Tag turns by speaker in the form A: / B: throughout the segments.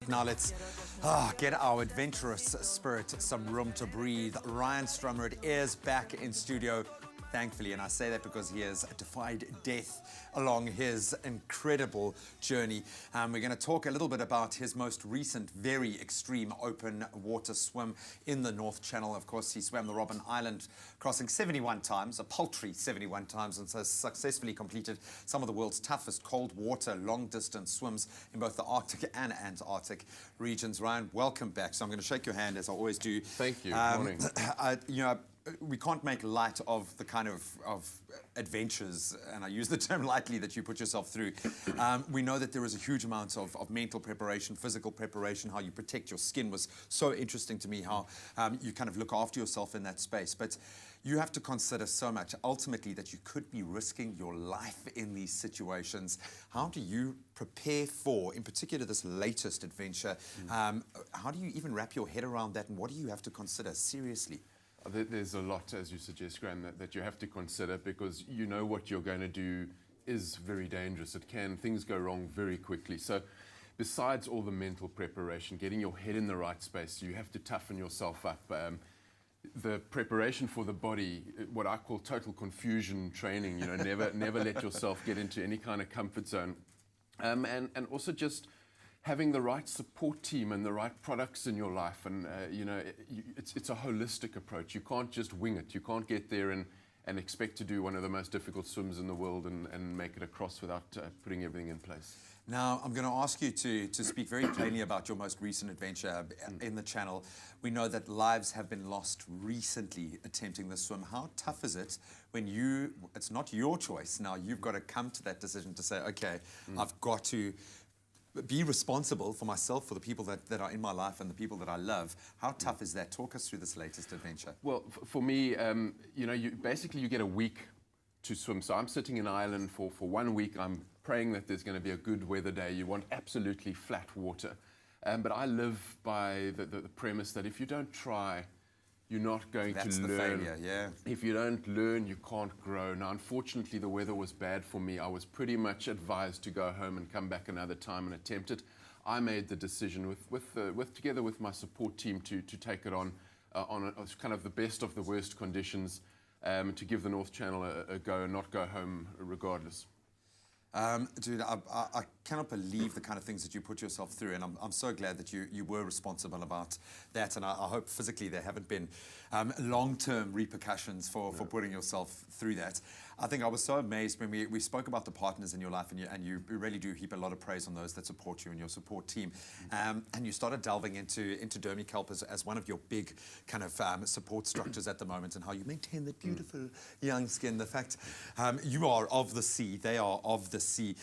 A: Now let's get our adventurous spirit some room to breathe. Ryan Strummer is back in studio, thankfully, and I say that because he has defied death along his incredible journey. We're going to talk a little bit about his most recent, very extreme open water swim in the North Channel. Of course, he swam the Robben Island crossing 71 times, a paltry 71 times, and so successfully completed some of the world's toughest cold water long distance swims in both the Arctic and Antarctic regions. Ryan, welcome back. So I'm going to shake your hand as I always do.
B: Thank you. Good morning.
A: We can't make light of the kind of adventures, and I use the term lightly, that you put yourself through. We know that there is a huge amount of mental preparation, physical preparation. How you protect your skin was so interesting to me, how you kind of look after yourself in that space. But you have to consider so much, ultimately, that you could be risking your life in these situations. How do you prepare for, in particular, this latest adventure? How do you even wrap your head around that, and what do you have to consider seriously?
B: There's a lot, as you suggest, Graham, that you have to consider, because you know what you're going to do is very dangerous. Things go wrong very quickly. So besides all the mental preparation, getting your head in the right space, you have to toughen yourself up. The preparation for the body, what I call total confusion training, never let yourself get into any kind of comfort zone. And also just having the right support team and the right products in your life, and it's a holistic approach. You can't just wing it. You can't get there and expect to do one of the most difficult swims in the world and make it across without putting everything in place.
A: Now, I'm going to ask you to speak very plainly about your most recent adventure in the Channel. We know that lives have been lost recently attempting this swim. How tough is it when it's not your choice? Now, you've got to come to that decision to say, okay, I've got to be responsible for myself, for the people that are in my life and the people that I love. How tough is that? Talk us through this latest adventure.
B: Well, for me, you get a week to swim. So I'm sitting in Ireland for 1 week. I'm praying that there's going to be a good weather day. You want absolutely flat water. But I live by the premise that if you don't try, you're not going to learn.
A: That's the failure, yeah.
B: If you don't learn, you can't grow. Now, unfortunately, the weather was bad for me. I was pretty much advised to go home and come back another time and attempt it. I made the decision, together with my support team, to take it on kind of the best of the worst conditions, to give the North Channel a go and not go home regardless.
A: Dude, I cannot believe the kind of things that you put yourself through, and I'm so glad that you were responsible about that, and I hope physically there haven't been long-term repercussions for putting yourself through that. I think I was so amazed when we spoke about the partners in your life, and you really do heap a lot of praise on those that support you and your support team. And you started delving into Dermikelp as one of your big kind of support structures at the moment, and how you maintain the beautiful young skin. The fact you are of the sea, they are of the sea.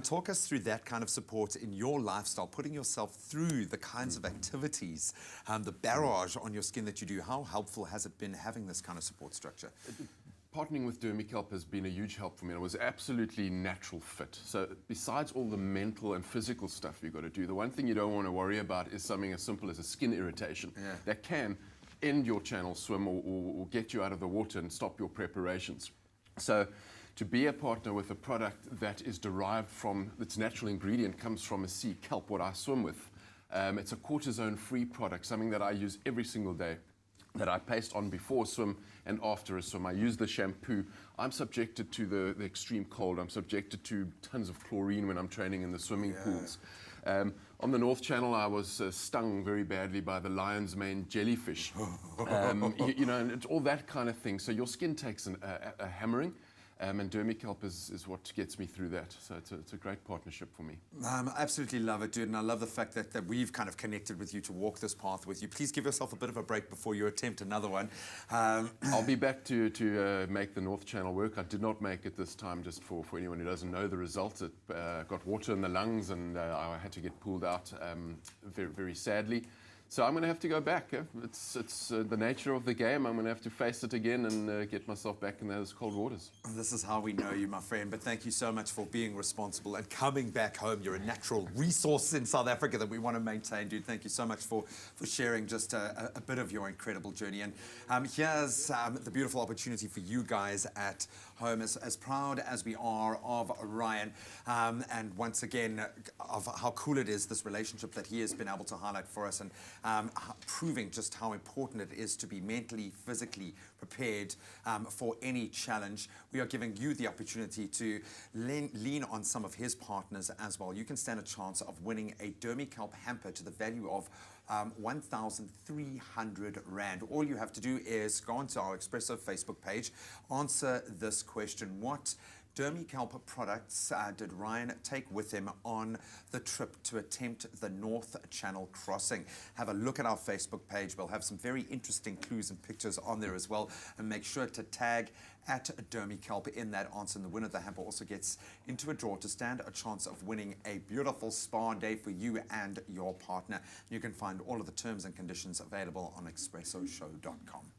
A: Talk us through that kind of support in your lifestyle, putting yourself through the kinds of activities, the barrage on your skin that you do. How helpful has it been having this kind of support structure?
B: Partnering with Dermikelp has been a huge help for me. It was absolutely natural fit. So besides all the mental and physical stuff you've got to do, the one thing you don't want to worry about is something as simple as a skin irritation that can end your channel swim or get you out of the water and stop your preparations. So to be a partner with a product that is derived from, its natural ingredient comes from a sea kelp, what I swim with. It's a cortisone-free product, something that I use every single day, that I paste on before a swim and after a swim. I use the shampoo. I'm subjected to the extreme cold. I'm subjected to tons of chlorine when I'm training in the swimming pools. On the North Channel, I was stung very badly by the lion's mane jellyfish. And it's all that kind of thing. So your skin takes a hammering. And Dermikelp is what gets me through that. So it's a great partnership for me.
A: I absolutely love it, dude. And I love the fact that we've kind of connected with you to walk this path with you. Please give yourself a bit of a break before you attempt another one.
B: I'll be back to make the North Channel work. I did not make it this time, just for anyone who doesn't know the result. It got water in the lungs, and I had to get pulled out very, very sadly. So I'm going to have to go back. It's the nature of the game. I'm going to have to face it again and get myself back in those cold waters.
A: This is how we know you, my friend. But thank you so much for being responsible and coming back home. You're a natural resource in South Africa that we want to maintain, dude. Thank you so much for sharing just a bit of your incredible journey. And here's the beautiful opportunity for you guys at home, as proud as we are of Ryan, and once again of how cool it is, this relationship that he has been able to highlight for us, and proving just how important it is to be mentally, physically prepared for any challenge. We are giving you the opportunity to lean on some of his partners as well. You can stand a chance of winning a Dermikelp hamper to the value of 1,300 Rand. All you have to do is go onto our Expresso Facebook page, answer this question: what Dermikelp products did Ryan take with him on the trip to attempt the North Channel crossing? Have a look at our Facebook page. We'll have some very interesting clues and pictures on there as well. And make sure to tag at Dermikelp in that answer. And the winner of the hamper also gets into a draw to stand a chance of winning a beautiful spa day for you and your partner. You can find all of the terms and conditions available on expressoshow.com.